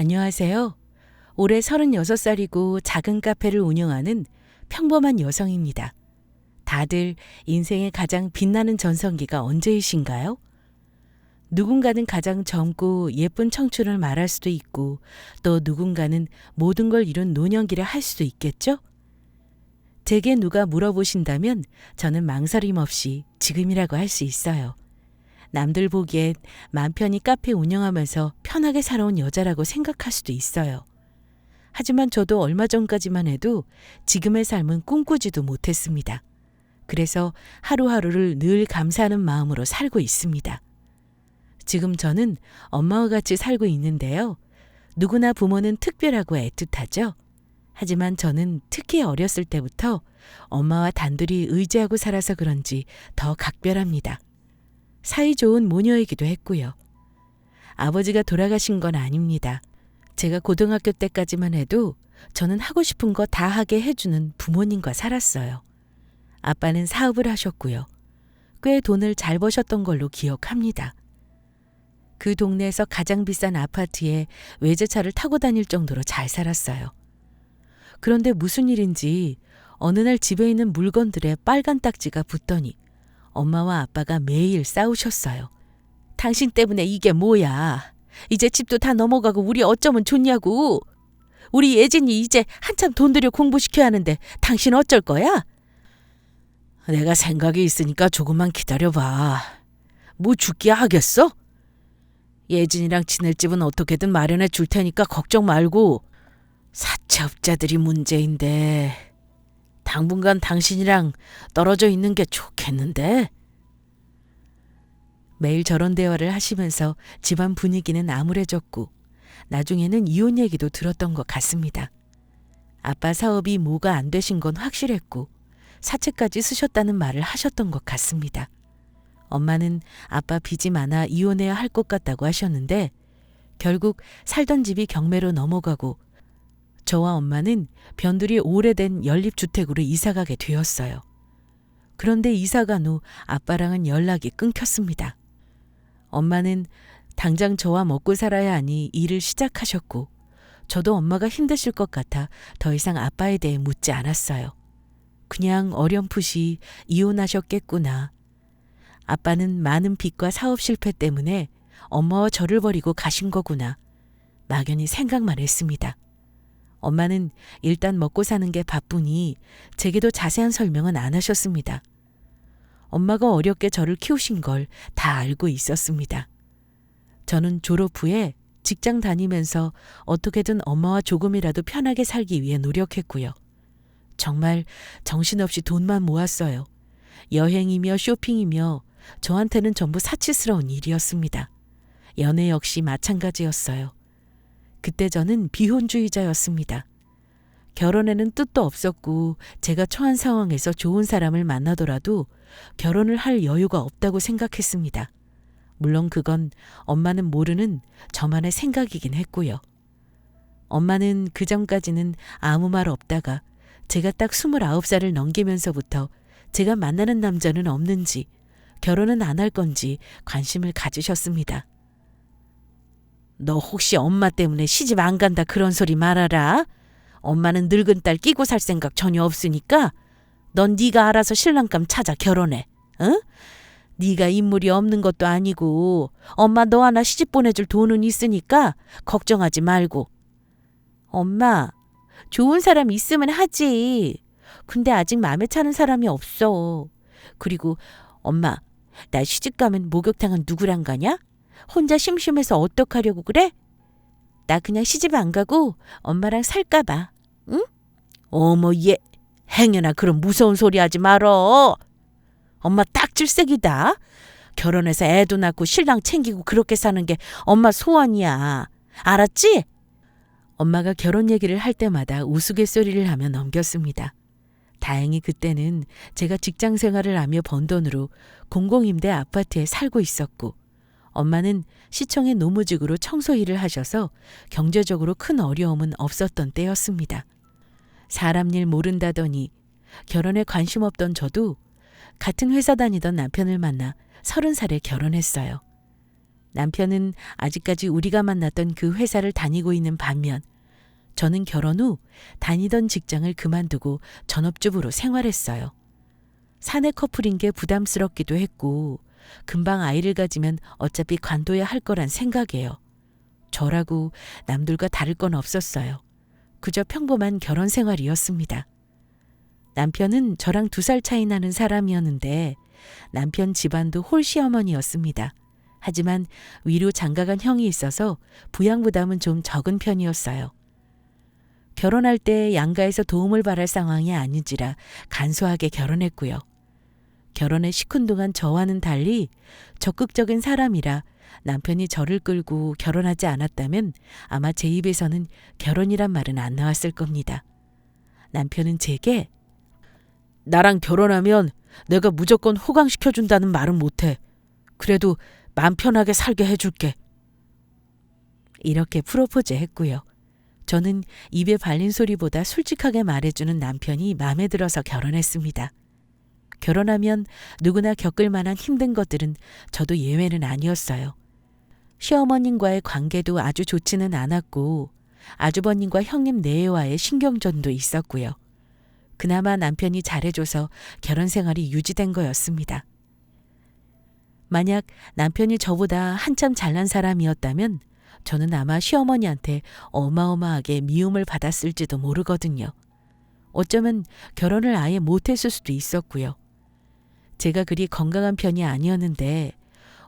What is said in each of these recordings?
안녕하세요. 올해 36살이고 작은 카페를 운영하는 평범한 여성입니다. 다들 인생의 가장 빛나는 전성기가 언제이신가요? 누군가는 가장 젊고 예쁜 청춘을 말할 수도 있고 또 누군가는 모든 걸 이룬 노년기를 할 수도 있겠죠? 제게 누가 물어보신다면 저는 망설임 없이 지금이라고 할 수 있어요. 남들 보기엔 맘 편히 카페 운영하면서 편하게 살아온 여자라고 생각할 수도 있어요. 하지만 저도 얼마 전까지만 해도 지금의 삶은 꿈꾸지도 못했습니다. 그래서 하루하루를 늘 감사하는 마음으로 살고 있습니다. 지금 저는 엄마와 같이 살고 있는데요. 누구나 부모는 특별하고 애틋하죠. 하지만 저는 특히 어렸을 때부터 엄마와 단둘이 의지하고 살아서 그런지 더 각별합니다. 사이좋은 모녀이기도 했고요. 아버지가 돌아가신 건 아닙니다. 제가 고등학교 때까지만 해도 저는 하고 싶은 거 다 하게 해주는 부모님과 살았어요. 아빠는 사업을 하셨고요. 꽤 돈을 잘 버셨던 걸로 기억합니다. 그 동네에서 가장 비싼 아파트에 외제차를 타고 다닐 정도로 잘 살았어요. 그런데 무슨 일인지 어느 날 집에 있는 물건들에 빨간 딱지가 붙더니 엄마와 아빠가 매일 싸우셨어요. 당신 때문에 이게 뭐야. 이제 집도 다 넘어가고 우리 어쩌면 좋냐고. 우리 예진이 이제 한참 돈 들여 공부시켜야 하는데 당신 어쩔 거야? 내가 생각이 있으니까 조금만 기다려봐. 뭐 죽기야 하겠어? 예진이랑 지낼 집은 어떻게든 마련해 줄 테니까 걱정 말고. 사채업자들이 문제인데 당분간 당신이랑 떨어져 있는 게 좋겠는데? 매일 저런 대화를 하시면서 집안 분위기는 암울해졌고 나중에는 이혼 얘기도 들었던 것 같습니다. 아빠 사업이 뭐가 안 되신 건 확실했고 사채까지 쓰셨다는 말을 하셨던 것 같습니다. 엄마는 아빠 빚이 많아 이혼해야 할 것 같다고 하셨는데 결국 살던 집이 경매로 넘어가고 저와 엄마는 변두리 오래된 연립주택으로 이사가게 되었어요. 그런데 이사간 후 아빠랑은 연락이 끊겼습니다. 엄마는 당장 저와 먹고 살아야 하니 일을 시작하셨고 저도 엄마가 힘드실 것 같아 더 이상 아빠에 대해 묻지 않았어요. 그냥 어렴풋이 이혼하셨겠구나. 아빠는 많은 빚과 사업 실패 때문에 엄마와 저를 버리고 가신 거구나. 막연히 생각만 했습니다. 엄마는 일단 먹고 사는 게 바쁘니 제게도 자세한 설명은 안 하셨습니다. 엄마가 어렵게 저를 키우신 걸 다 알고 있었습니다. 저는 졸업 후에 직장 다니면서 어떻게든 엄마와 조금이라도 편하게 살기 위해 노력했고요. 정말 정신없이 돈만 모았어요. 여행이며 쇼핑이며 저한테는 전부 사치스러운 일이었습니다. 연애 역시 마찬가지였어요. 그때 저는 비혼주의자였습니다. 결혼에는 뜻도 없었고 제가 처한 상황에서 좋은 사람을 만나더라도 결혼을 할 여유가 없다고 생각했습니다. 물론 그건 엄마는 모르는 저만의 생각이긴 했고요. 엄마는 그전까지는 아무 말 없다가 제가 딱 29살을 넘기면서부터 제가 만나는 남자는 없는지 결혼은 안 할 건지 관심을 가지셨습니다. 너 혹시 엄마 때문에 시집 안 간다 그런 소리 말아라. 엄마는 늙은 딸 끼고 살 생각 전혀 없으니까 넌 네가 알아서 신랑감 찾아 결혼해. 응? 네가 인물이 없는 것도 아니고 엄마 너 하나 시집 보내줄 돈은 있으니까 걱정하지 말고. 엄마, 좋은 사람 있으면 하지. 근데 아직 마음에 차는 사람이 없어. 그리고 엄마, 나 시집 가면 목욕탕은 누구랑 가냐? 혼자 심심해서 어떡하려고 그래? 나 그냥 시집 안 가고 엄마랑 살까 봐. 응? 어머 얘 행여나 그런 무서운 소리 하지 말어. 엄마 딱 질색이다. 결혼해서 애도 낳고 신랑 챙기고 그렇게 사는 게 엄마 소원이야. 알았지? 엄마가 결혼 얘기를 할 때마다 우스갯소리를 하며 넘겼습니다. 다행히 그때는 제가 직장 생활을 하며 번 돈으로 공공임대 아파트에 살고 있었고 엄마는 시청의 노무직으로 청소 일을 하셔서 경제적으로 큰 어려움은 없었던 때였습니다. 사람 일 모른다더니 결혼에 관심 없던 저도 같은 회사 다니던 남편을 만나 30살에 결혼했어요. 남편은 아직까지 우리가 만났던 그 회사를 다니고 있는 반면 저는 결혼 후 다니던 직장을 그만두고 전업주부로 생활했어요. 사내 커플인 게 부담스럽기도 했고 금방 아이를 가지면 어차피 관둬야 할 거란 생각이에요. 저라고 남들과 다를 건 없었어요. 그저 평범한 결혼 생활이었습니다. 남편은 저랑 2살 차이 나는 사람이었는데 남편 집안도 홀시어머니였습니다. 하지만 위로 장가간 형이 있어서 부양 부담은 좀 적은 편이었어요. 결혼할 때 양가에서 도움을 바랄 상황이 아닌지라 간소하게 결혼했고요. 결혼에 시큰둥한 저와는 달리 적극적인 사람이라 남편이 저를 끌고 결혼하지 않았다면 아마 제 입에서는 결혼이란 말은 안 나왔을 겁니다. 남편은 제게 나랑 결혼하면 내가 무조건 호강시켜준다는 말은 못해. 그래도 마음 편하게 살게 해줄게. 이렇게 프로포즈 했고요. 저는 입에 발린 소리보다 솔직하게 말해주는 남편이 마음에 들어서 결혼했습니다. 결혼하면 누구나 겪을 만한 힘든 것들은 저도 예외는 아니었어요. 시어머님과의 관계도 아주 좋지는 않았고 아주버님과 형님 내외와의 신경전도 있었고요. 그나마 남편이 잘해줘서 결혼 생활이 유지된 거였습니다. 만약 남편이 저보다 한참 잘난 사람이었다면 저는 아마 시어머니한테 어마어마하게 미움을 받았을지도 모르거든요. 어쩌면 결혼을 아예 못했을 수도 있었고요. 제가 그리 건강한 편이 아니었는데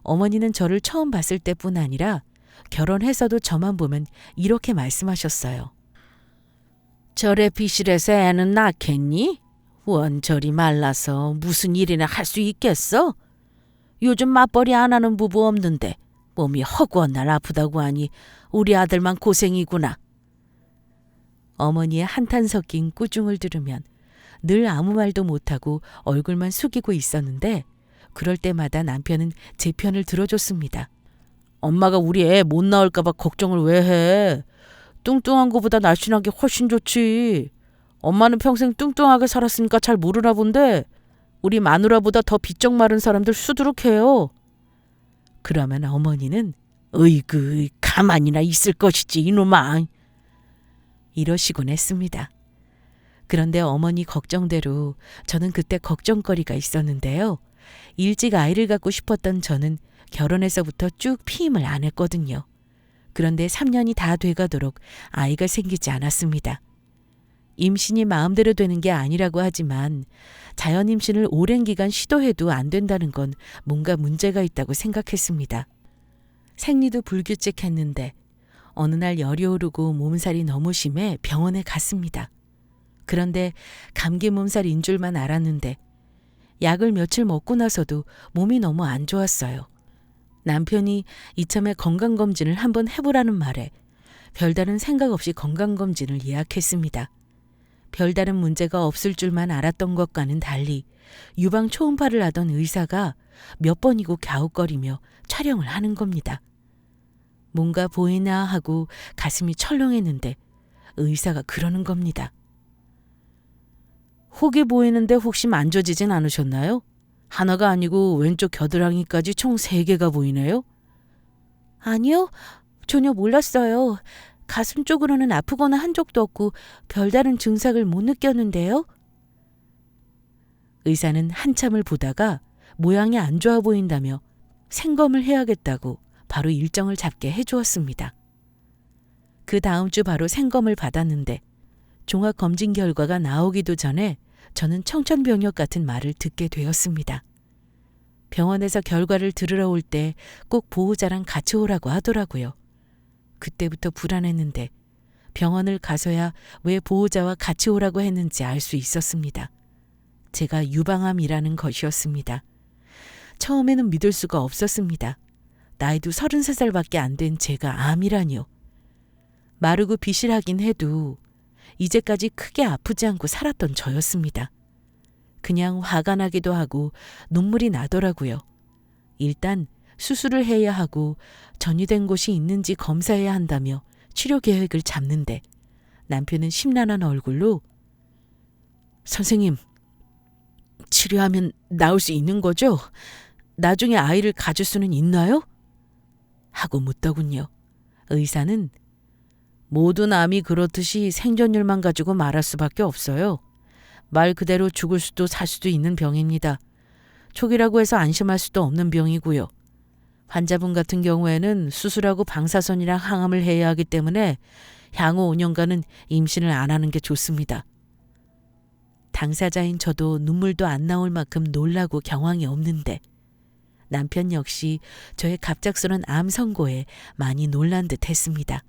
어머니는 저를 처음 봤을 때뿐 아니라 결혼해서도 저만 보면 이렇게 말씀하셨어요. 절에 비실에서 애는 낳겠니? 원절이 말라서 무슨 일이나 할 수 있겠어? 요즘 맞벌이 안 하는 부부 없는데 몸이 허구한 날 아프다고 하니 우리 아들만 고생이구나. 어머니의 한탄 섞인 꾸중을 들으면 늘 아무 말도 못하고 얼굴만 숙이고 있었는데 그럴 때마다 남편은 제 편을 들어줬습니다. 엄마가 우리 애 못 낳을까 봐 걱정을 왜 해. 뚱뚱한 거보다 날씬한 게 훨씬 좋지. 엄마는 평생 뚱뚱하게 살았으니까 잘 모르나 본데 우리 마누라보다 더 비쩍 마른 사람들 수두룩해요. 그러면 어머니는 으이그 가만히나 있을 것이지 이놈아. 이러시곤 했습니다. 그런데 어머니 걱정대로 저는 그때 걱정거리가 있었는데요. 일찍 아이를 갖고 싶었던 저는 결혼해서부터 쭉 피임을 안 했거든요. 그런데 3년이 다 돼가도록 아이가 생기지 않았습니다. 임신이 마음대로 되는 게 아니라고 하지만 자연 임신을 오랜 기간 시도해도 안 된다는 건 뭔가 문제가 있다고 생각했습니다. 생리도 불규칙했는데 어느 날 열이 오르고 몸살이 너무 심해 병원에 갔습니다. 그런데 감기 몸살인 줄만 알았는데 약을 며칠 먹고 나서도 몸이 너무 안 좋았어요. 남편이 이참에 건강검진을 한번 해보라는 말에 별다른 생각 없이 건강검진을 예약했습니다. 별다른 문제가 없을 줄만 알았던 것과는 달리 유방 초음파를 하던 의사가 몇 번이고 갸웃거리며 촬영을 하는 겁니다. 뭔가 보이나 하고 가슴이 철렁했는데 의사가 그러는 겁니다. 혹이 보이는데 혹시 만져지진 않으셨나요? 하나가 아니고 왼쪽 겨드랑이까지 총 3개가 보이네요. 아니요, 전혀 몰랐어요. 가슴 쪽으로는 아프거나 한 적도 없고 별다른 증상을 못 느꼈는데요. 의사는 한참을 보다가 모양이 안 좋아 보인다며 생검을 해야겠다고 바로 일정을 잡게 해주었습니다. 그 다음 주 바로 생검을 받았는데 종합검진 결과가 나오기도 전에 저는 청천벽력 같은 말을 듣게 되었습니다. 병원에서 결과를 들으러 올 때 꼭 보호자랑 같이 오라고 하더라고요. 그때부터 불안했는데 병원을 가서야 왜 보호자와 같이 오라고 했는지 알 수 있었습니다. 제가 유방암이라는 것이었습니다. 처음에는 믿을 수가 없었습니다. 나이도 33살밖에 안 된 제가 암이라니요. 마르고 비실하긴 해도 이제까지 크게 아프지 않고 살았던 저였습니다. 그냥 화가 나기도 하고 눈물이 나더라고요. 일단 수술을 해야 하고 전이된 곳이 있는지 검사해야 한다며 치료 계획을 잡는데 남편은 심란한 얼굴로 선생님, 치료하면 나을 수 있는 거죠? 나중에 아이를 가질 수는 있나요? 하고 묻더군요. 의사는 모든 암이 그렇듯이 생존율만 가지고 말할 수밖에 없어요. 말 그대로 죽을 수도 살 수도 있는 병입니다. 초기라고 해서 안심할 수도 없는 병이고요. 환자분 같은 경우에는 수술하고 방사선이랑 항암을 해야 하기 때문에 향후 5년간은 임신을 안 하는 게 좋습니다. 당사자인 저도 눈물도 안 나올 만큼 놀라고 경황이 없는데 남편 역시 저의 갑작스런 암 선고에 많이 놀란 듯 했습니다.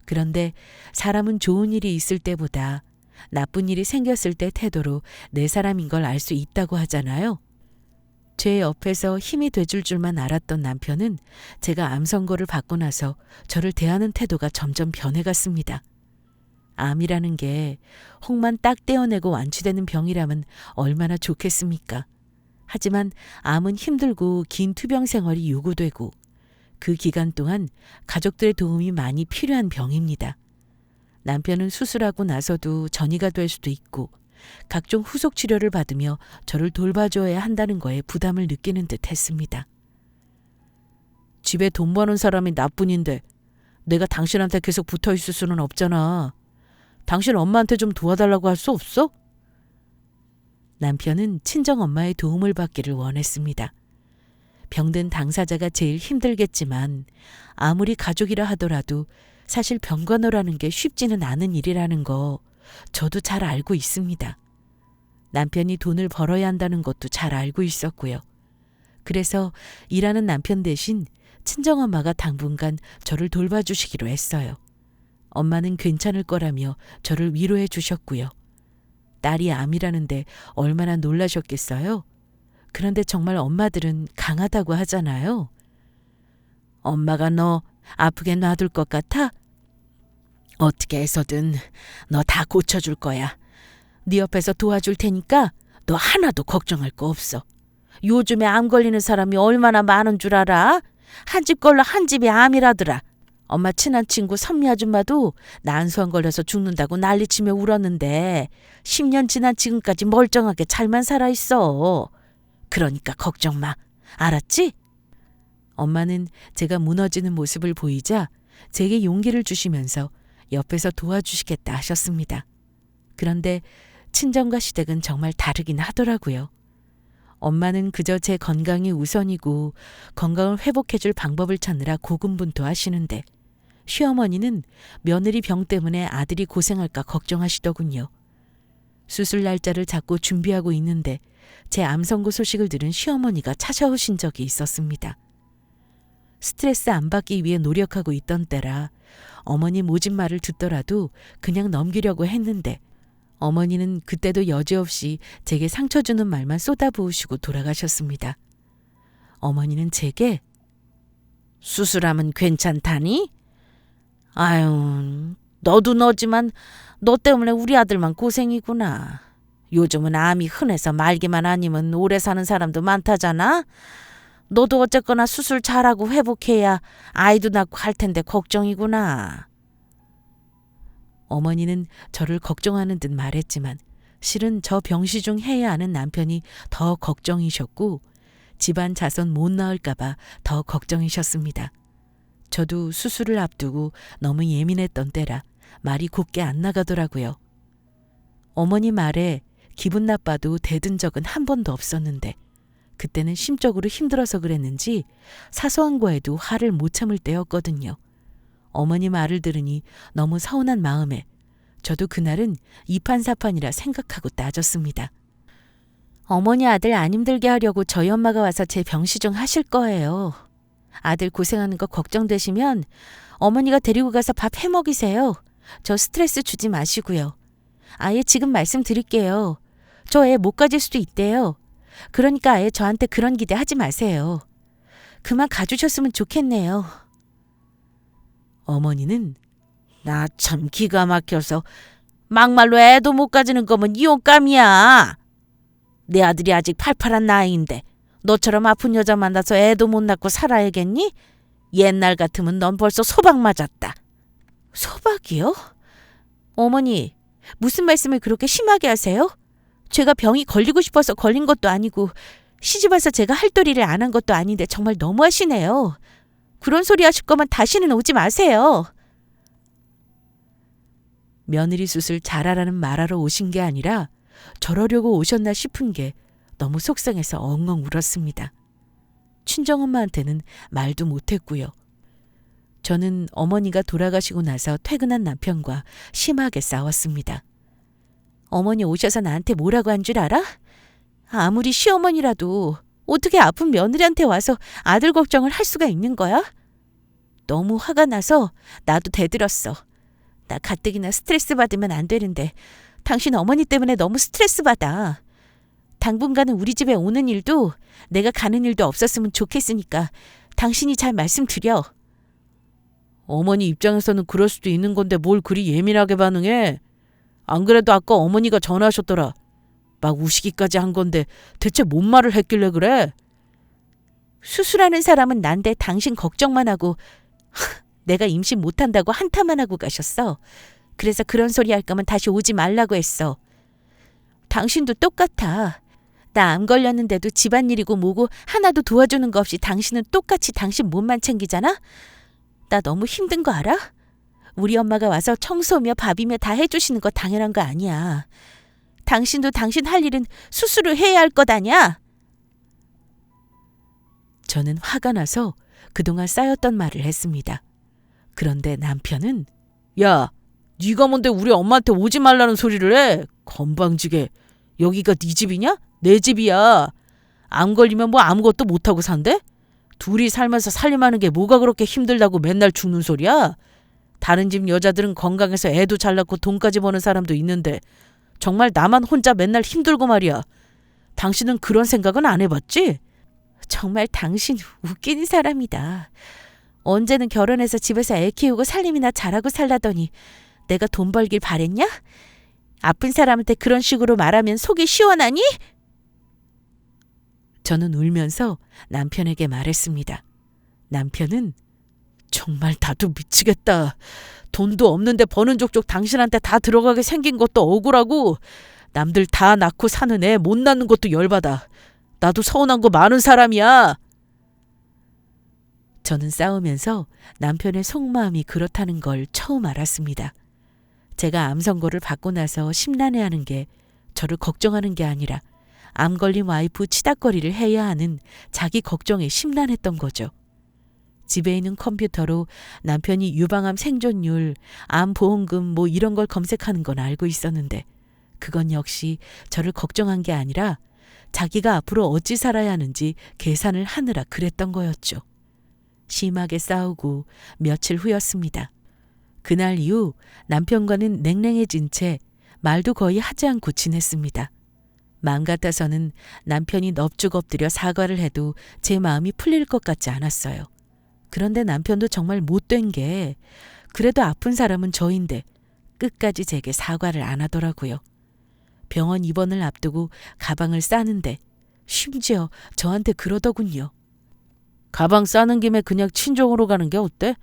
그런데 사람은 좋은 일이 있을 때보다 나쁜 일이 생겼을 때 태도로 내 사람인 걸 알 수 있다고 하잖아요. 제 옆에서 힘이 돼줄 줄만 알았던 남편은 제가 암 선고를 받고 나서 저를 대하는 태도가 점점 변해갔습니다. 암이라는 게 혹만 딱 떼어내고 완치되는 병이라면 얼마나 좋겠습니까? 하지만 암은 힘들고 긴 투병 생활이 요구되고 그 기간 동안 가족들의 도움이 많이 필요한 병입니다. 남편은 수술하고 나서도 전이가 될 수도 있고 각종 후속 치료를 받으며 저를 돌봐줘야 한다는 거에 부담을 느끼는 듯 했습니다. 집에 돈 버는 사람이 나뿐인데 내가 당신한테 계속 붙어 있을 수는 없잖아. 당신 엄마한테 좀 도와달라고 할 수 없어? 남편은 친정엄마의 도움을 받기를 원했습니다. 병든 당사자가 제일 힘들겠지만 아무리 가족이라 하더라도 사실 병간호라는 게 쉽지는 않은 일이라는 거 저도 잘 알고 있습니다. 남편이 돈을 벌어야 한다는 것도 잘 알고 있었고요. 그래서 일하는 남편 대신 친정엄마가 당분간 저를 돌봐주시기로 했어요. 엄마는 괜찮을 거라며 저를 위로해 주셨고요. 딸이 암이라는데 얼마나 놀라셨겠어요? 그런데 정말 엄마들은 강하다고 하잖아요. 엄마가 너 아프게 놔둘 것 같아? 어떻게 해서든 너 다 고쳐줄 거야. 네 옆에서 도와줄 테니까 너 하나도 걱정할 거 없어. 요즘에 암 걸리는 사람이 얼마나 많은 줄 알아? 한 집 걸러 한 집이 암이라더라. 엄마 친한 친구 선미 아줌마도 난소암 걸려서 죽는다고 난리치며 울었는데 10년 지난 지금까지 멀쩡하게 잘만 살아있어. 그러니까 걱정 마. 알았지? 엄마는 제가 무너지는 모습을 보이자 제게 용기를 주시면서 옆에서 도와주시겠다 하셨습니다. 그런데 친정과 시댁은 정말 다르긴 하더라고요. 엄마는 그저 제 건강이 우선이고 건강을 회복해줄 방법을 찾느라 고군분투하시는데 시어머니는 며느리 병 때문에 아들이 고생할까 걱정하시더군요. 수술 날짜를 잡고 준비하고 있는데 제 암 선고 소식을 들은 시어머니가 찾아오신 적이 있었습니다. 스트레스 안 받기 위해 노력하고 있던 때라 어머니 모진 말을 듣더라도 그냥 넘기려고 했는데 어머니는 그때도 여지없이 제게 상처 주는 말만 쏟아부으시고 돌아가셨습니다. 어머니는 제게 수술하면 괜찮다니? 아유, 너도 너지만 너 때문에 우리 아들만 고생이구나. 요즘은 암이 흔해서 말기만 아니면 오래 사는 사람도 많다잖아. 너도 어쨌거나 수술 잘하고 회복해야 아이도 낳고 할 텐데 걱정이구나. 어머니는 저를 걱정하는 듯 말했지만 실은 저 병시 중 해야 하는 남편이 더 걱정이셨고 집안 자손 못 낳을까 봐 더 걱정이셨습니다. 저도 수술을 앞두고 너무 예민했던 때라 말이 곱게 안 나가더라고요. 어머니 말에 기분 나빠도 대든 적은 한 번도 없었는데 그때는 심적으로 힘들어서 그랬는지 사소한 거에도 화를 못 참을 때였거든요. 어머니 말을 들으니 너무 서운한 마음에 저도 그날은 이판사판이라 생각하고 따졌습니다. 어머니 아들 안 힘들게 하려고 저희 엄마가 와서 제 병시중 하실 거예요. 아들 고생하는 거 걱정되시면 어머니가 데리고 가서 밥 해먹이세요. 저 스트레스 주지 마시고요. 아예 지금 말씀드릴게요. 저 애 못 가질 수도 있대요. 그러니까 아예 저한테 그런 기대 하지 마세요. 그만 가주셨으면 좋겠네요. 어머니는 나 참 기가 막혀서 막말로 애도 못 가지는 거면 이혼감이야. 내 아들이 아직 팔팔한 나이인데 너처럼 아픈 여자 만나서 애도 못 낳고 살아야겠니? 옛날 같으면 넌 벌써 소박 맞았다. 소박이요? 어머니, 무슨 말씀을 그렇게 심하게 하세요? 제가 병이 걸리고 싶어서 걸린 것도 아니고 시집와서 제가 할 도리를 안 한 것도 아닌데 정말 너무하시네요. 그런 소리 하실 거면 다시는 오지 마세요. 며느리 숫을 잘하라는 말하러 오신 게 아니라 저러려고 오셨나 싶은 게 너무 속상해서 엉엉 울었습니다. 친정엄마한테는 말도 못했고요. 저는 어머니가 돌아가시고 나서 퇴근한 남편과 심하게 싸웠습니다. 어머니 오셔서 나한테 뭐라고 한 줄 알아? 아무리 시어머니라도 어떻게 아픈 며느리한테 와서 아들 걱정을 할 수가 있는 거야? 너무 화가 나서 나도 대들었어. 나 가뜩이나 스트레스 받으면 안 되는데 당신 어머니 때문에 너무 스트레스 받아. 당분간은 우리 집에 오는 일도 내가 가는 일도 없었으면 좋겠으니까 당신이 잘 말씀드려. 어머니 입장에서는 그럴 수도 있는 건데 뭘 그리 예민하게 반응해? 안 그래도 아까 어머니가 전화하셨더라. 막 우시기까지 한 건데 대체 뭔 말을 했길래 그래? 수술하는 사람은 난데 당신 걱정만 하고 내가 임신 못한다고 한탄만 하고 가셨어. 그래서 그런 소리 할 거면 다시 오지 말라고 했어. 당신도 똑같아. 나 암 걸렸는데도 집안일이고 뭐고 하나도 도와주는 거 없이 당신은 똑같이 당신 몸만 챙기잖아? 나 너무 힘든 거 알아? 우리 엄마가 와서 청소며 밥이며 다 해주시는 거 당연한 거 아니야. 당신도 당신 할 일은 스스로 해야 할 것 아냐? 저는 화가 나서 그동안 쌓였던 말을 했습니다. 그런데 남편은 야, 네가 뭔데 우리 엄마한테 오지 말라는 소리를 해? 건방지게. 여기가 네 집이냐? 내 집이야. 암 걸리면 뭐 아무것도 못하고 산대? 둘이 살면서 살림하는 게 뭐가 그렇게 힘들다고 맨날 죽는 소리야? 다른 집 여자들은 건강해서 애도 잘 낳고 돈까지 버는 사람도 있는데 정말 나만 혼자 맨날 힘들고 말이야. 당신은 그런 생각은 안 해봤지? 정말 당신 웃기는 사람이다. 언제는 결혼해서 집에서 애 키우고 살림이나 잘하고 살라더니 내가 돈 벌길 바랬냐? 아픈 사람한테 그런 식으로 말하면 속이 시원하니? 저는 울면서 남편에게 말했습니다. 남편은 정말 나도 미치겠다. 돈도 없는데 버는 족족 당신한테 다 들어가게 생긴 것도 억울하고 남들 다 낳고 사는 애 못 낳는 것도 열받아. 나도 서운한 거 많은 사람이야. 저는 싸우면서 남편의 속마음이 그렇다는 걸 처음 알았습니다. 제가 암 선고를 받고 나서 심란해하는 게 저를 걱정하는 게 아니라 암 걸린 와이프 치닥거리를 해야 하는 자기 걱정에 심란했던 거죠. 집에 있는 컴퓨터로 남편이 유방암 생존율, 암 보험금 뭐 이런 걸 검색하는 건 알고 있었는데 그건 역시 저를 걱정한 게 아니라 자기가 앞으로 어찌 살아야 하는지 계산을 하느라 그랬던 거였죠. 심하게 싸우고 며칠 후였습니다. 그날 이후 남편과는 냉랭해진 채 말도 거의 하지 않고 지냈습니다. 마음 같아서는 남편이 넙죽 엎드려 사과를 해도 제 마음이 풀릴 것 같지 않았어요. 그런데 남편도 정말 못된 게 그래도 아픈 사람은 저인데 끝까지 제게 사과를 안 하더라고요. 병원 입원을 앞두고 가방을 싸는데 심지어 저한테 그러더군요. 가방 싸는 김에 그냥 친정으로 가는 게 어때?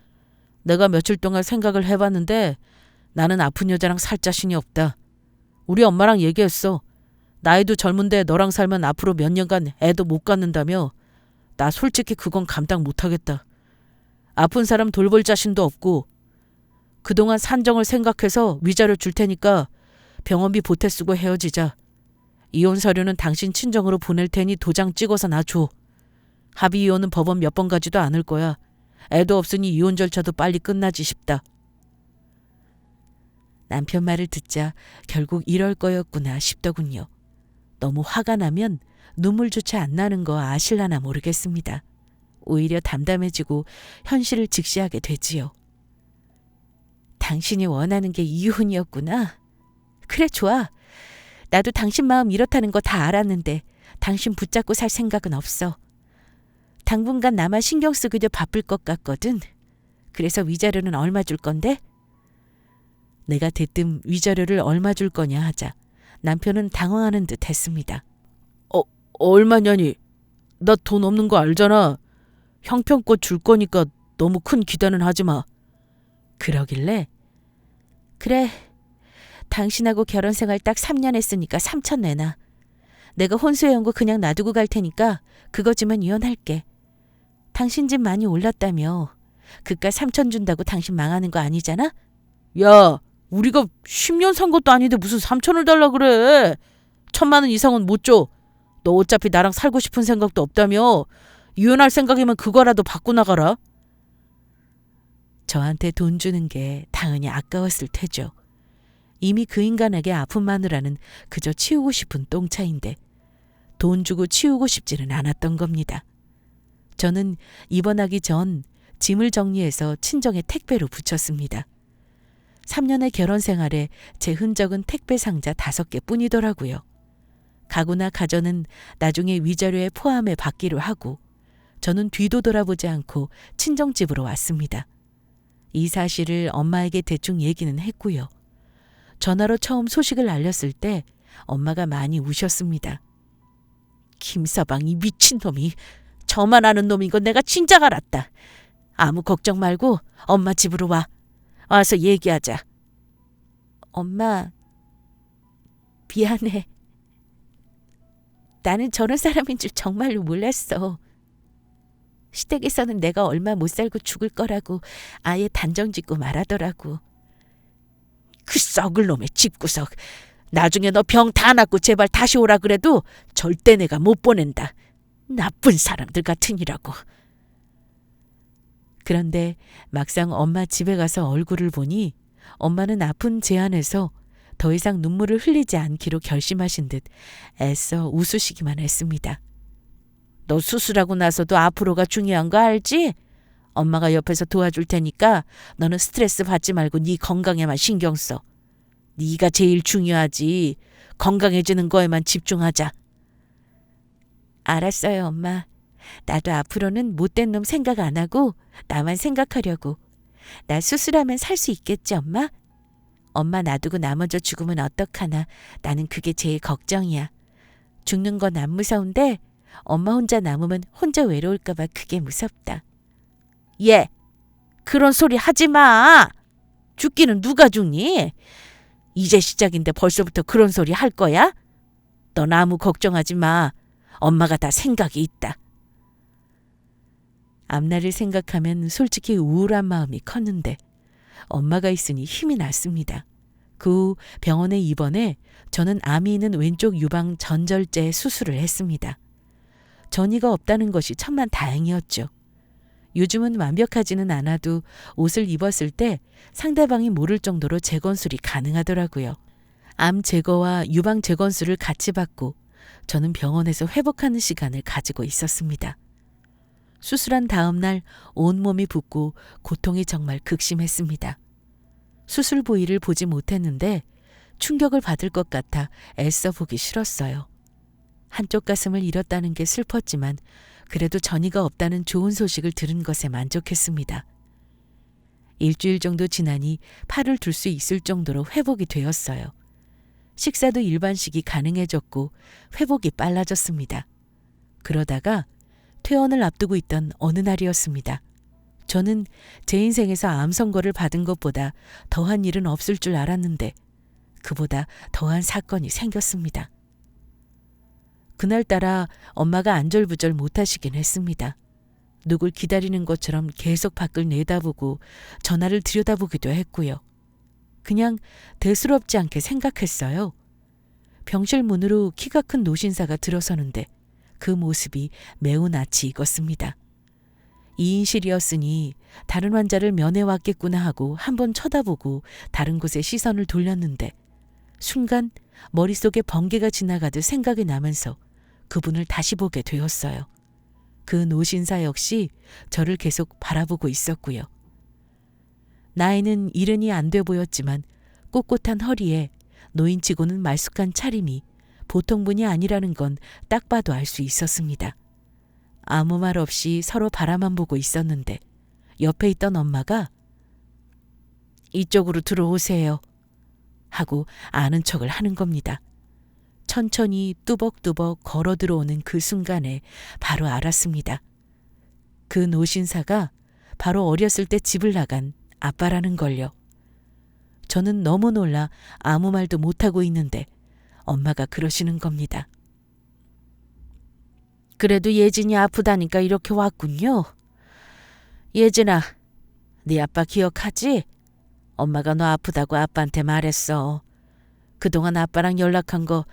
내가 며칠 동안 생각을 해봤는데 나는 아픈 여자랑 살 자신이 없다. 우리 엄마랑 얘기했어. 나이도 젊은데 너랑 살면 앞으로 몇 년간 애도 못 갖는다며. 나 솔직히 그건 감당 못하겠다. 아픈 사람 돌볼 자신도 없고 그동안 산정을 생각해서 위자료 줄 테니까 병원비 보태 쓰고 헤어지자. 이혼 서류는 당신 친정으로 보낼 테니 도장 찍어서 나 줘. 합의 이혼은 법원 몇 번 가지도 않을 거야. 애도 없으니 이혼 절차도 빨리 끝나지 싶다. 남편 말을 듣자 결국 이럴 거였구나 싶더군요. 너무 화가 나면 눈물조차 안 나는 거 아실라나 모르겠습니다. 오히려 담담해지고 현실을 직시하게 되지요. 당신이 원하는 게 이혼이었구나. 그래 좋아. 나도 당신 마음 이렇다는 거 다 알았는데 당신 붙잡고 살 생각은 없어. 당분간 나만 신경 쓰기도 바쁠 것 같거든. 그래서 위자료는 얼마 줄 건데? 내가 대뜸 위자료를 얼마 줄 거냐 하자 남편은 당황하는 듯 했습니다. 얼마냐니? 나 돈 없는 거 알잖아. 형편껏 줄 거니까 너무 큰 기대는 하지 마. 그러길래 그래. 당신하고 결혼 생활 딱 3년 했으니까 3천 내놔. 내가 혼수해온 거 그냥 놔두고 갈 테니까 그거 주면 이혼할게. 당신 집 많이 올랐다며. 그깟 3천 준다고 당신 망하는 거 아니잖아? 야, 우리가 10년 산 것도 아닌데 무슨 3천을 달라 그래. 1,000만 원 이상은 못 줘. 너 어차피 나랑 살고 싶은 생각도 없다며. 이혼할 생각이면 그거라도 받고 나가라. 저한테 돈 주는 게 당연히 아까웠을 테죠. 이미 그 인간에게 아픈 마누라는 그저 치우고 싶은 똥차인데 돈 주고 치우고 싶지는 않았던 겁니다. 저는 입원하기 전 짐을 정리해서 친정에 택배로 붙였습니다. 3년의 결혼 생활에 제 흔적은 택배 상자 5개뿐이더라고요. 가구나 가전은 나중에 위자료에 포함해 받기로 하고 저는 뒤도 돌아보지 않고 친정집으로 왔습니다. 이 사실을 엄마에게 대충 얘기는 했고요. 전화로 처음 소식을 알렸을 때 엄마가 많이 우셨습니다. 김서방 이 미친놈이 저만 아는 놈인 건 내가 진작 알았다. 아무 걱정 말고 엄마 집으로 와. 와서 얘기하자. 엄마, 미안해. 나는 저런 사람인 줄 정말로 몰랐어. 시댁에서는 내가 얼마 못 살고 죽을 거라고 아예 단정 짓고 말하더라고. 그 썩을 놈의 집구석. 나중에 너 병 다 낫고 제발 다시 오라 그래도 절대 내가 못 보낸다. 나쁜 사람들 같으니라고. 그런데 막상 엄마 집에 가서 얼굴을 보니 엄마는 아픈 제 안에서 더 이상 눈물을 흘리지 않기로 결심하신 듯 애써 웃으시기만 했습니다. 너 수술하고 나서도 앞으로가 중요한 거 알지? 엄마가 옆에서 도와줄 테니까 너는 스트레스 받지 말고 네 건강에만 신경 써. 네가 제일 중요하지. 건강해지는 거에만 집중하자. 알았어요, 엄마. 나도 앞으로는 못된 놈 생각 안 하고 나만 생각하려고. 나 수술하면 살 수 있겠지, 엄마? 엄마 놔두고 나 먼저 죽으면 어떡하나. 나는 그게 제일 걱정이야. 죽는 건 안 무서운데 엄마 혼자 남으면 혼자 외로울까 봐 그게 무섭다. 얘, 그런 소리 하지 마. 죽기는 누가 죽니? 이제 시작인데 벌써부터 그런 소리 할 거야? 넌 아무 걱정하지 마. 엄마가 다 생각이 있다. 앞날을 생각하면 솔직히 우울한 마음이 컸는데 엄마가 있으니 힘이 났습니다. 그 후 병원에 입원해 저는 암이 있는 왼쪽 유방 전절제 수술을 했습니다. 전이가 없다는 것이 천만 다행이었죠. 요즘은 완벽하지는 않아도 옷을 입었을 때 상대방이 모를 정도로 재건술이 가능하더라고요. 암 제거와 유방 재건술을 같이 받고 저는 병원에서 회복하는 시간을 가지고 있었습니다. 수술한 다음 날 온몸이 붓고 고통이 정말 극심했습니다. 수술 부위를 보지 못했는데 충격을 받을 것 같아 애써 보기 싫었어요. 한쪽 가슴을 잃었다는 게 슬펐지만 그래도 전이가 없다는 좋은 소식을 들은 것에 만족했습니다. 일주일 정도 지나니 팔을 들 수 있을 정도로 회복이 되었어요. 식사도 일반식이 가능해졌고 회복이 빨라졌습니다. 그러다가 퇴원을 앞두고 있던 어느 날이었습니다. 저는 제 인생에서 암 선고를 받은 것보다 더한 일은 없을 줄 알았는데 그보다 더한 사건이 생겼습니다. 그날따라 엄마가 안절부절 못하시긴 했습니다. 누굴 기다리는 것처럼 계속 밖을 내다보고 전화를 들여다보기도 했고요. 그냥 대수롭지 않게 생각했어요. 병실 문으로 키가 큰 노신사가 들어서는데 그 모습이 매우 낯이 익었습니다. 2인실이었으니 다른 환자를 면회왔겠구나 하고 한번 쳐다보고 다른 곳에 시선을 돌렸는데 순간 머릿속에 번개가 지나가듯 생각이 나면서 그분을 다시 보게 되었어요. 그 노신사 역시 저를 계속 바라보고 있었고요. 나이는 70이 안 돼 보였지만 꼿꼿한 허리에 노인치고는 말쑥한 차림이 보통 분이 아니라는 건 딱 봐도 알 수 있었습니다. 아무 말 없이 서로 바라만 보고 있었는데 옆에 있던 엄마가 이쪽으로 들어오세요 하고 아는 척을 하는 겁니다. 천천히 뚜벅뚜벅 걸어 들어오는 그 순간에 바로 알았습니다. 그 노신사가 바로 어렸을 때 집을 나간 아빠라는 걸요. 저는 너무 놀라 아무 말도 못하고 있는데 엄마가 그러시는 겁니다. 그래도 예진이 아프다니까 이렇게 왔군요. 예진아, 네 아빠 기억하지? 엄마가 너 아프다고 아빠한테 말했어. 그동안 아빠랑 연락한 거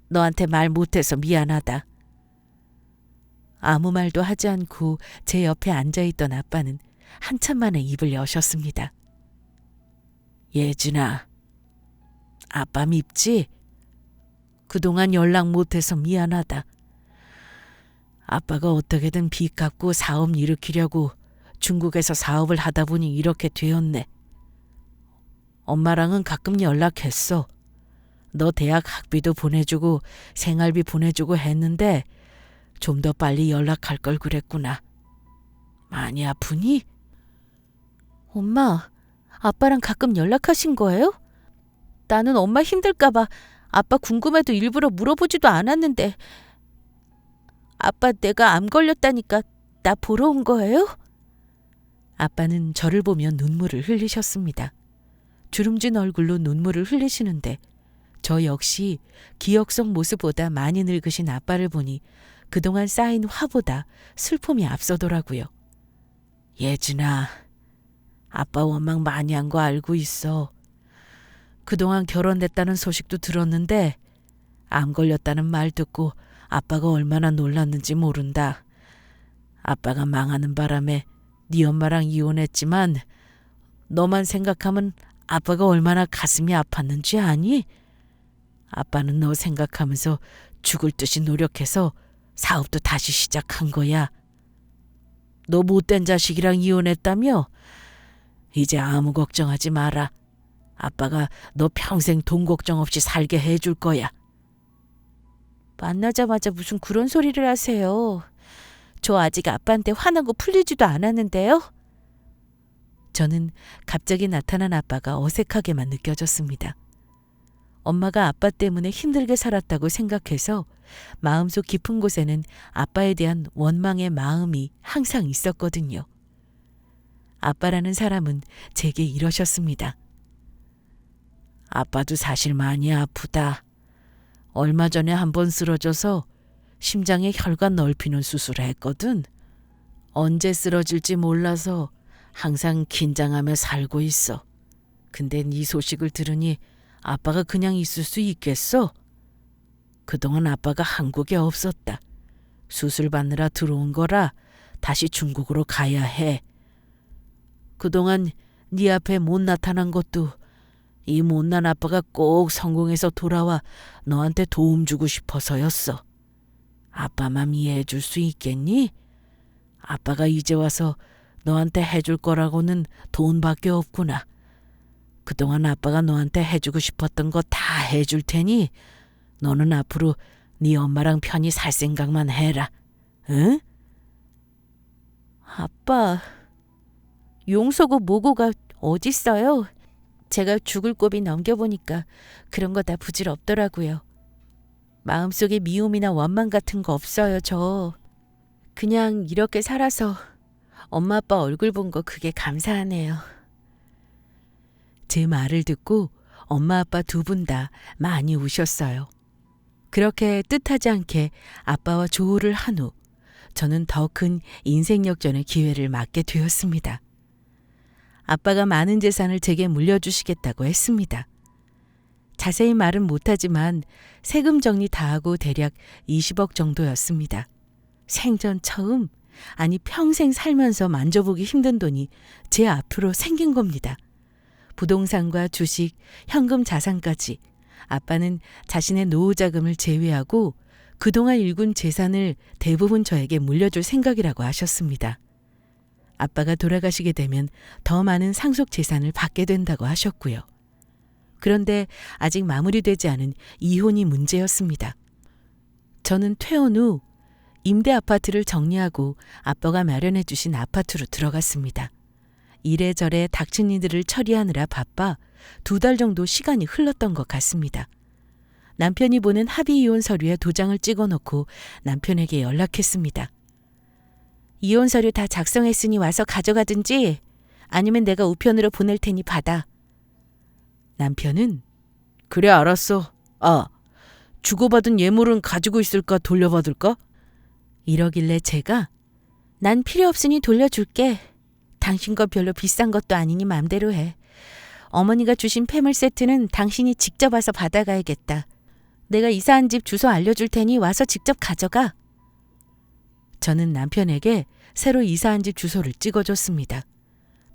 너한테 말 못해서 미안하다. 아무 말도 하지 않고 제 옆에 앉아있던 아빠는 한참 만에 입을 여셨습니다. 예진아, 아빠 밉지? 그동안 연락 못해서 미안하다. 아빠가 어떻게든 빚 갚고 사업 일으키려고 중국에서 사업을 하다 보니 이렇게 되었네. 엄마랑은 가끔 연락했어. 너 대학 학비도 보내주고 생활비 보내주고 했는데 좀 더 빨리 연락할 걸 그랬구나. 많이 아프니? 엄마, 아빠랑 가끔 연락하신 거예요? 나는 엄마 힘들까봐 아빠 궁금해도 일부러 물어보지도 않았는데 아빠 내가 암 걸렸다니까 나 보러 온 거예요? 아빠는 저를 보며 눈물을 흘리셨습니다. 주름진 얼굴로 눈물을 흘리시는데 저 역시 기억 속 모습보다 많이 늙으신 아빠를 보니 그동안 쌓인 화보다 슬픔이 앞서더라고요. 예진아, 아빠 원망 많이 한 거 알고 있어. 그동안 결혼했다는 소식도 들었는데 암 걸렸다는 말 듣고 아빠가 얼마나 놀랐는지 모른다. 아빠가 망하는 바람에 네 엄마랑 이혼했지만 너만 생각하면 아빠가 얼마나 가슴이 아팠는지 아니? 아빠는 너 생각하면서 죽을 듯이 노력해서 사업도 다시 시작한 거야. 너 못된 자식이랑 이혼했다며? 이제 아무 걱정하지 마라. 아빠가 너 평생 돈 걱정 없이 살게 해줄 거야. 만나자마자 무슨 그런 소리를 하세요. 저 아직 아빠한테 화나고 풀리지도 않았는데요. 저는 갑자기 나타난 아빠가 어색하게만 느껴졌습니다. 엄마가 아빠 때문에 힘들게 살았다고 생각해서 마음속 깊은 곳에는 아빠에 대한 원망의 마음이 항상 있었거든요. 아빠라는 사람은 제게 이러셨습니다. 아빠도 사실 많이 아프다. 얼마 전에 한번 쓰러져서 심장에 혈관 넓히는 수술을 했거든. 언제 쓰러질지 몰라서 항상 긴장하며 살고 있어. 근데 네 소식을 들으니 아빠가 그냥 있을 수 있겠어? 그동안 아빠가 한국에 없었다. 수술 받느라 들어온 거라 다시 중국으로 가야 해. 그동안 네 앞에 못 나타난 것도 이 못난 아빠가 꼭 성공해서 돌아와 너한테 도움 주고 싶어서였어. 아빠만 이해해 줄 수 있겠니? 아빠가 이제 와서 너한테 해줄 거라고는 돈밖에 없구나. 그동안 아빠가 너한테 해주고 싶었던 거 다 해줄 테니 너는 앞으로 네 엄마랑 편히 살 생각만 해라. 응? 아빠, 용서고 모고가 어딨어요? 제가 죽을 고비 넘겨보니까 그런 거 다 부질없더라고요. 마음속에 미움이나 원망 같은 거 없어요, 저. 그냥 이렇게 살아서 엄마 아빠 얼굴 본 거 그게 감사하네요. 제 말을 듣고 엄마 아빠 두 분 다 많이 우셨어요. 그렇게 뜻하지 않게 아빠와 조우를 한 후 저는 더 큰 인생 역전의 기회를 맞게 되었습니다. 아빠가 많은 재산을 제게 물려주시겠다고 했습니다. 자세히 말은 못하지만 세금 정리 다 하고 대략 20억 정도였습니다. 생전 처음, 아니 평생 살면서 만져보기 힘든 돈이 제 앞으로 생긴 겁니다. 부동산과 주식, 현금 자산까지 아빠는 자신의 노후 자금을 제외하고 그동안 일군 재산을 대부분 저에게 물려줄 생각이라고 하셨습니다. 아빠가 돌아가시게 되면 더 많은 상속 재산을 받게 된다고 하셨고요. 그런데 아직 마무리되지 않은 이혼이 문제였습니다. 저는 퇴원 후 임대 아파트를 정리하고 아빠가 마련해 주신 아파트로 들어갔습니다. 이래저래 닥친 일들을 처리하느라 바빠 2달 정도 시간이 흘렀던 것 같습니다. 남편이 보낸 합의 이혼 서류에 도장을 찍어놓고 남편에게 연락했습니다. 이혼 서류 다 작성했으니 와서 가져가든지 아니면 내가 우편으로 보낼 테니 받아. 남편은 그래 알았어. 아, 주고받은 예물은 가지고 있을까 돌려받을까? 이러길래 제가 난 필요 없으니 돌려줄게. 당신 거 별로 비싼 것도 아니니 맘대로 해. 어머니가 주신 폐물 세트는 당신이 직접 와서 받아가야겠다. 내가 이사한 집 주소 알려줄 테니 와서 직접 가져가. 저는 남편에게 새로 이사한 집 주소를 찍어줬습니다.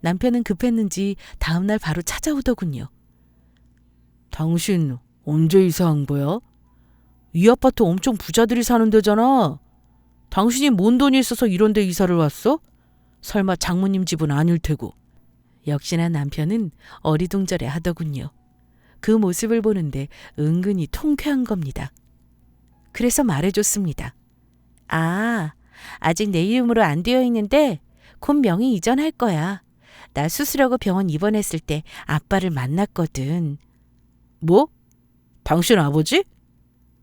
남편은 급했는지 다음날 바로 찾아오더군요. 당신 언제 이사한 거야? 이 아파트 엄청 부자들이 사는 데잖아. 당신이 뭔 돈이 있어서 이런 데 이사를 왔어? 설마 장모님 집은 아닐 테고. 역시나 남편은 어리둥절해 하더군요. 그 모습을 보는데 은근히 통쾌한 겁니다. 그래서 말해줬습니다. 아, 아직 내 이름으로 안 되어 있는데 곧 명의 이전할 거야. 나 수술하고 병원 입원했을 때 아빠를 만났거든. 뭐? 당신 아버지?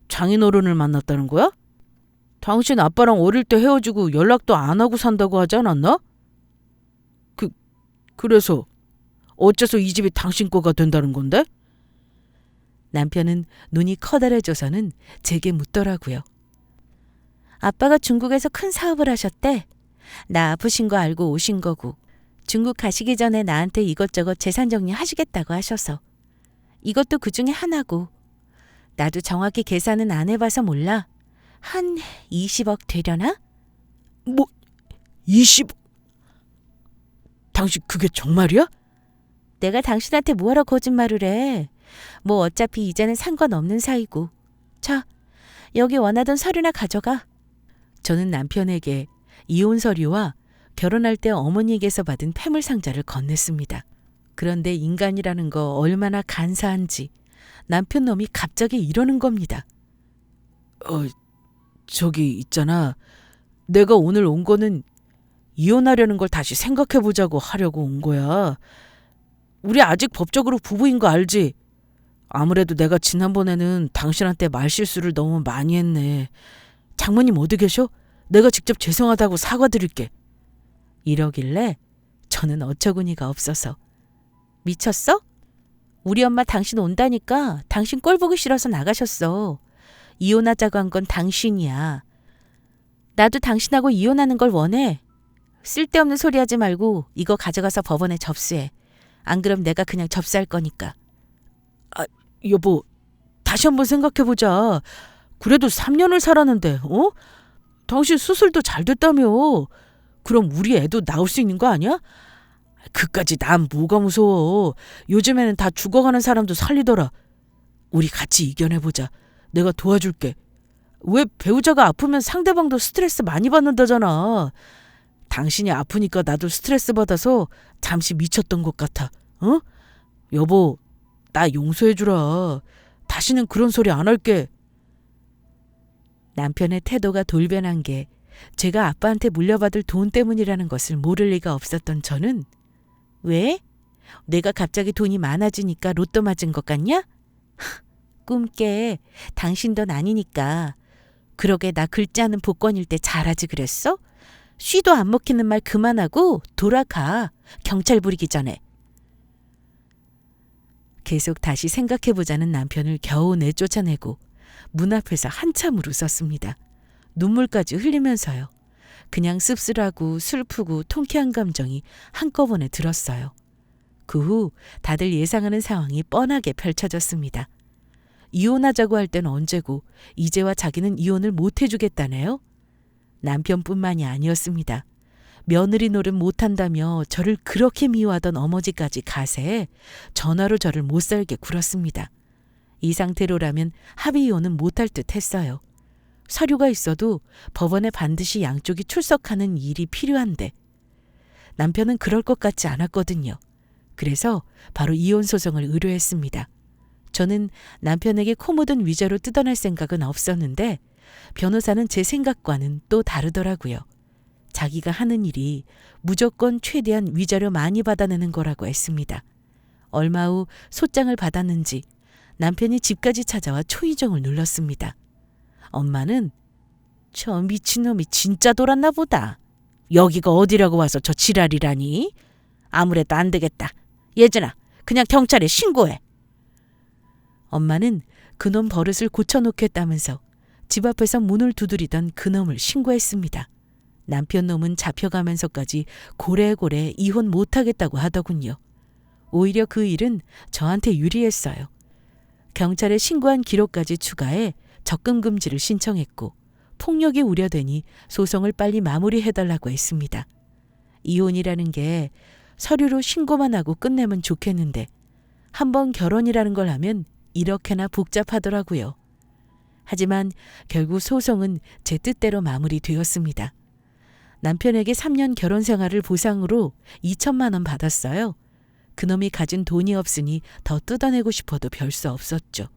장인어른을 만났다는 거야? 당신 아빠랑 어릴 때 헤어지고 연락도 안 하고 산다고 하지 않았나? 그래서 어째서 이 집이 당신 거가 된다는 건데? 남편은 눈이 커다래져서는 제게 묻더라고요. 아빠가 중국에서 큰 사업을 하셨대. 나 아프신 거 알고 오신 거고 중국 가시기 전에 나한테 이것저것 재산 정리하시겠다고 하셔서 이것도 그중에 하나고 나도 정확히 계산은 안 해봐서 몰라. 한 20억 되려나? 뭐 20억? 당신 그게 정말이야? 내가 당신한테 뭐하러 거짓말을 해. 뭐 어차피 이제는 상관없는 사이고. 자, 여기 원하던 서류나 가져가. 저는 남편에게 이혼 서류와 결혼할 때 어머니에게서 받은 폐물 상자를 건넸습니다. 그런데 인간이라는 거 얼마나 간사한지 남편 놈이 갑자기 이러는 겁니다. 저기 있잖아. 내가 오늘 온 거는 이혼하려는 걸 다시 생각해보자고 하려고 온 거야. 우리 아직 법적으로 부부인 거 알지? 아무래도 내가 지난번에는 당신한테 말실수를 너무 많이 했네. 장모님 어디 계셔? 내가 직접 죄송하다고 사과드릴게. 이러길래 저는 어처구니가 없어서 미쳤어? 우리 엄마 당신 온다니까 당신 꼴 보기 싫어서 나가셨어. 이혼하자고 한 건 당신이야. 나도 당신하고 이혼하는 걸 원해. 쓸데없는 소리 하지 말고 이거 가져가서 법원에 접수해. 안 그럼 내가 그냥 접수할 거니까. 여보, 다시 한번 생각해보자. 그래도 3년을 살았는데, 당신 수술도 잘 됐다며. 그럼 우리 애도 나올 수 있는 거 아니야? 그까지 난 뭐가 무서워. 요즘에는 다 죽어가는 사람도 살리더라. 우리 같이 이겨내보자. 내가 도와줄게. 왜 배우자가 아프면 상대방도 스트레스 많이 받는다잖아. 당신이 아프니까 나도 스트레스 받아서 잠시 미쳤던 것 같아. 여보, 나 용서해주라. 다시는 그런 소리 안 할게. 남편의 태도가 돌변한 게 제가 아빠한테 물려받을 돈 때문이라는 것을 모를 리가 없었던 저는 왜? 내가 갑자기 돈이 많아지니까 로또 맞은 것 같냐? 꿈깨. 당신 돈 아니니까. 그러게 나 글자 하는 복권일 때 잘하지 그랬어? 쉬도 안 먹히는 말 그만하고 돌아가. 경찰 부리기 전에. 계속 다시 생각해보자는 남편을 겨우 내쫓아내고 문 앞에서 한참을 웃었습니다. 눈물까지 흘리면서요. 그냥 씁쓸하고 슬프고 통쾌한 감정이 한꺼번에 들었어요. 그 후 다들 예상하는 상황이 뻔하게 펼쳐졌습니다. 이혼하자고 할 땐 언제고 이제와 자기는 이혼을 못 해주겠다네요. 남편뿐만이 아니었습니다. 며느리 노릇 못한다며 저를 그렇게 미워하던 어머니까지 가세해 전화로 저를 못살게 굴었습니다. 이 상태로라면 합의 이혼은 못할 듯 했어요. 서류가 있어도 법원에 반드시 양쪽이 출석하는 일이 필요한데 남편은 그럴 것 같지 않았거든요. 그래서 바로 이혼 소송을 의뢰했습니다. 저는 남편에게 코 묻은 위자료 뜯어낼 생각은 없었는데 변호사는 제 생각과는 또 다르더라고요. 자기가 하는 일이 무조건 최대한 위자료 많이 받아내는 거라고 했습니다. 얼마 후 소장을 받았는지 남편이 집까지 찾아와 초의종을 눌렀습니다. 엄마는 저 미친놈이 진짜 돌았나 보다. 여기가 어디라고 와서 저 지랄이라니. 아무래도 안 되겠다. 예진아, 그냥 경찰에 신고해. 엄마는 그놈 버릇을 고쳐놓겠다면서 집 앞에서 문을 두드리던 그놈을 신고했습니다. 남편 놈은 잡혀가면서까지 고래고래 이혼 못하겠다고 하더군요. 오히려 그 일은 저한테 유리했어요. 경찰에 신고한 기록까지 추가해 접근 금지를 신청했고 폭력이 우려되니 소송을 빨리 마무리해달라고 했습니다. 이혼이라는 게 서류로 신고만 하고 끝내면 좋겠는데 한번 결혼이라는 걸 하면 이렇게나 복잡하더라고요. 하지만 결국 소송은 제 뜻대로 마무리되었습니다. 남편에게 3년 결혼 생활을 보상으로 2천만 원 받았어요. 그놈이 가진 돈이 없으니 더 뜯어내고 싶어도 별 수 없었죠.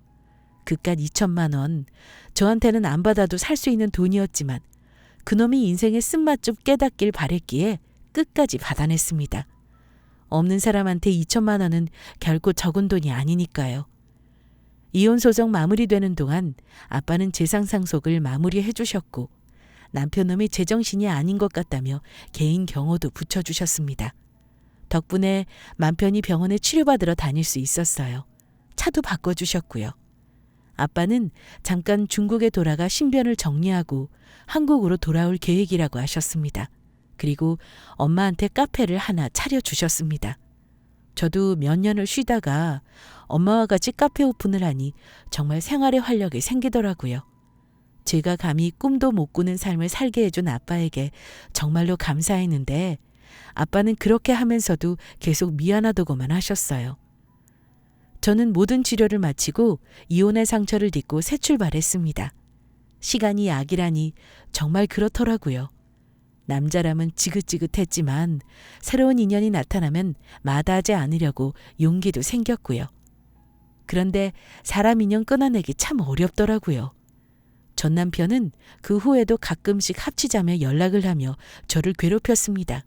그깟 2천만 원, 저한테는 안 받아도 살 수 있는 돈이었지만 그놈이 인생의 쓴맛 좀 깨닫길 바랬기에 끝까지 받아냈습니다. 없는 사람한테 2천만 원은 결코 적은 돈이 아니니까요. 이혼 소송 마무리되는 동안 아빠는 재산 상속을 마무리해 주셨고 남편놈이 제정신이 아닌 것 같다며 개인 경호도 붙여주셨습니다. 덕분에 맘 편히 병원에 치료받으러 다닐 수 있었어요. 차도 바꿔주셨고요. 아빠는 잠깐 중국에 돌아가 신변을 정리하고 한국으로 돌아올 계획이라고 하셨습니다. 그리고 엄마한테 카페를 하나 차려주셨습니다. 저도 몇 년을 쉬다가 엄마와 같이 카페 오픈을 하니 정말 생활의 활력이 생기더라고요. 제가 감히 꿈도 못 꾸는 삶을 살게 해준 아빠에게 정말로 감사했는데 아빠는 그렇게 하면서도 계속 미안하다고만 하셨어요. 저는 모든 치료를 마치고 이혼의 상처를 딛고 새 출발했습니다. 시간이 약이라니 정말 그렇더라고요. 남자라면 지긋지긋했지만 새로운 인연이 나타나면 마다하지 않으려고 용기도 생겼고요. 그런데 사람 인연 끊어내기 참 어렵더라고요. 전 남편은 그 후에도 가끔씩 합치자며 연락을 하며 저를 괴롭혔습니다.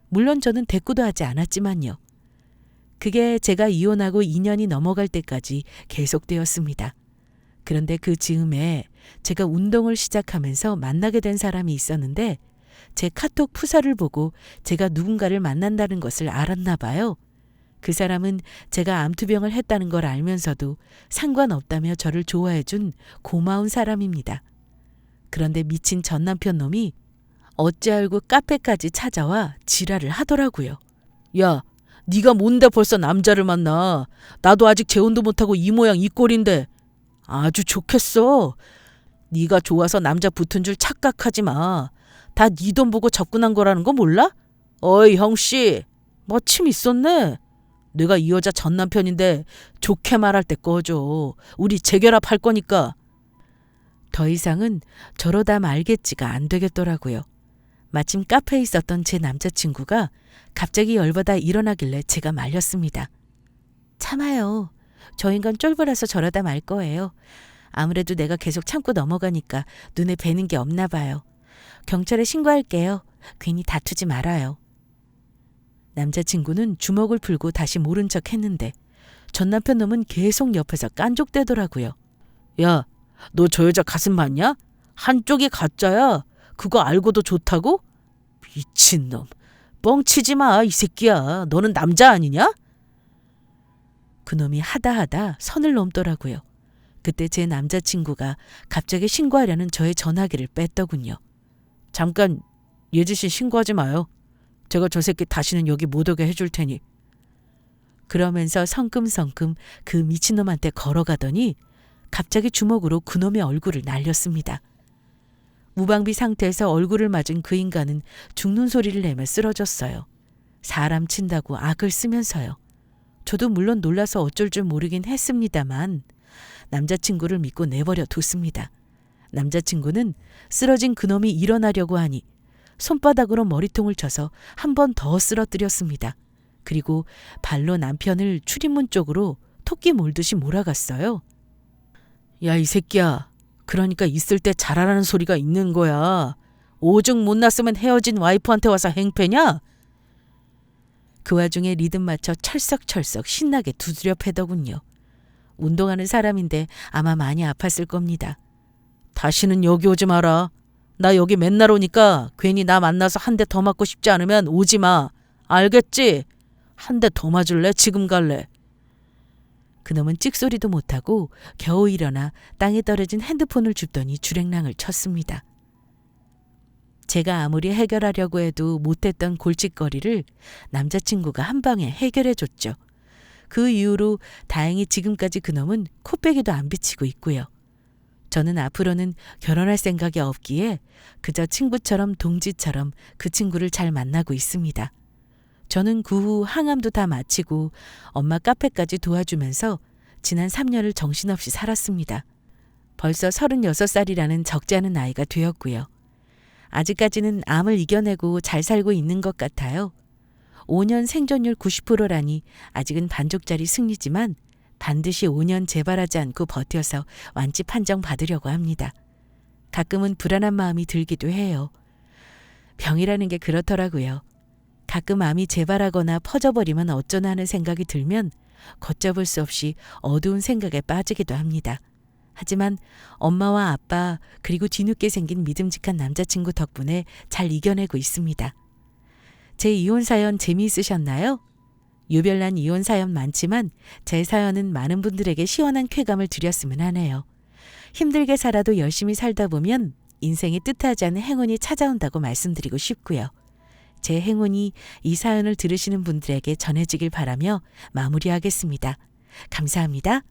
물론 저는 대꾸도 하지 않았지만요. 그게 제가 이혼하고 2년이 넘어갈 때까지 계속되었습니다. 그런데 그 즈음에 제가 운동을 시작하면서 만나게 된 사람이 있었는데 제 카톡 푸사를 보고 제가 누군가를 만난다는 것을 알았나 봐요. 그 사람은 제가 암투병을 했다는 걸 알면서도 상관없다며 저를 좋아해준 고마운 사람입니다. 그런데 미친 전 남편 놈이 어찌 알고 카페까지 찾아와 지랄을 하더라고요. 야, 네가 뭔데 벌써 남자를 만나. 나도 아직 재혼도 못하고 이 모양 이 꼴인데. 아주 좋겠어. 네가 좋아서 남자 붙은 줄 착각하지 마. 다 네 돈 보고 접근한 거라는 거 몰라? 어이 형씨, 마침 있었네. 내가 이 여자 전 남편인데 좋게 말할 때 꺼줘. 우리 재결합할 거니까. 더 이상은 저러다 말겠지가 안 되겠더라고요. 마침 카페에 있었던 제 남자친구가 갑자기 열받아 일어나길래 제가 말렸습니다. 참아요. 저 인간 쫄보라서 저러다 말 거예요. 아무래도 내가 계속 참고 넘어가니까 눈에 뵈는 게 없나 봐요. 경찰에 신고할게요. 괜히 다투지 말아요. 남자친구는 주먹을 풀고 다시 모른 척 했는데 전 남편 놈은 계속 옆에서 깐족대더라고요. 야, 너 저 여자 가슴 봤냐? 한쪽이 가짜야. 그거 알고도 좋다고? 미친놈. 뻥치지 마, 이 새끼야. 너는 남자 아니냐? 그놈이 하다 선을 넘더라고요. 그때 제 남자친구가 갑자기 신고하려는 저의 전화기를 뺐더군요. 잠깐 예지씨 신고하지 마요. 제가 저 새끼 다시는 여기 못 오게 해줄 테니. 그러면서 성큼성큼 그 미친놈한테 걸어가더니 갑자기 주먹으로 그놈의 얼굴을 날렸습니다. 무방비 상태에서 얼굴을 맞은 그 인간은 죽는 소리를 내며 쓰러졌어요. 사람 친다고 악을 쓰면서요. 저도 물론 놀라서 어쩔 줄 모르긴 했습니다만 남자친구를 믿고 내버려 뒀습니다. 남자친구는 쓰러진 그놈이 일어나려고 하니 손바닥으로 머리통을 쳐서 한 번 더 쓰러뜨렸습니다. 그리고 발로 남편을 출입문 쪽으로 토끼 몰듯이 몰아갔어요. 야, 이 새끼야. 그러니까 있을 때 잘하라는 소리가 있는 거야. 오죽 못났으면 헤어진 와이프한테 와서 행패냐? 그 와중에 리듬 맞춰 철썩철썩 신나게 두드려 패더군요. 운동하는 사람인데 아마 많이 아팠을 겁니다. 다시는 여기 오지 마라. 나 여기 맨날 오니까 괜히 나 만나서 한 대 더 맞고 싶지 않으면 오지 마. 알겠지? 한 대 더 맞을래? 지금 갈래? 그놈은 찍소리도 못하고 겨우 일어나 땅에 떨어진 핸드폰을 줍더니 주랭랑을 쳤습니다. 제가 아무리 해결하려고 해도 못했던 골칫거리를 남자친구가 한 방에 해결해 줬죠. 그 이후로 다행히 지금까지 그놈은 코빼기도 안 비치고 있고요. 저는 앞으로는 결혼할 생각이 없기에 그저 친구처럼 동지처럼 그 친구를 잘 만나고 있습니다. 저는 그 후 항암도 다 마치고 엄마 카페까지 도와주면서 지난 3년을 정신없이 살았습니다. 벌써 36살이라는 적지 않은 나이가 되었고요. 아직까지는 암을 이겨내고 잘 살고 있는 것 같아요. 5년 생존율 90%라니 아직은 반쪽짜리 승리지만 반드시 5년 재발하지 않고 버텨서 완치 판정 받으려고 합니다. 가끔은 불안한 마음이 들기도 해요. 병이라는 게 그렇더라고요. 가끔 암이 재발하거나 퍼져버리면 어쩌나 하는 생각이 들면 걷잡을 수 없이 어두운 생각에 빠지기도 합니다. 하지만 엄마와 아빠 그리고 뒤늦게 생긴 믿음직한 남자친구 덕분에 잘 이겨내고 있습니다. 제 이혼 사연 재미있으셨나요? 유별난 이혼 사연 많지만 제 사연은 많은 분들에게 시원한 쾌감을 드렸으면 하네요. 힘들게 살아도 열심히 살다 보면 인생이 뜻하지 않은 행운이 찾아온다고 말씀드리고 싶고요. 제 행운이 이 사연을 들으시는 분들에게 전해지길 바라며 마무리하겠습니다. 감사합니다.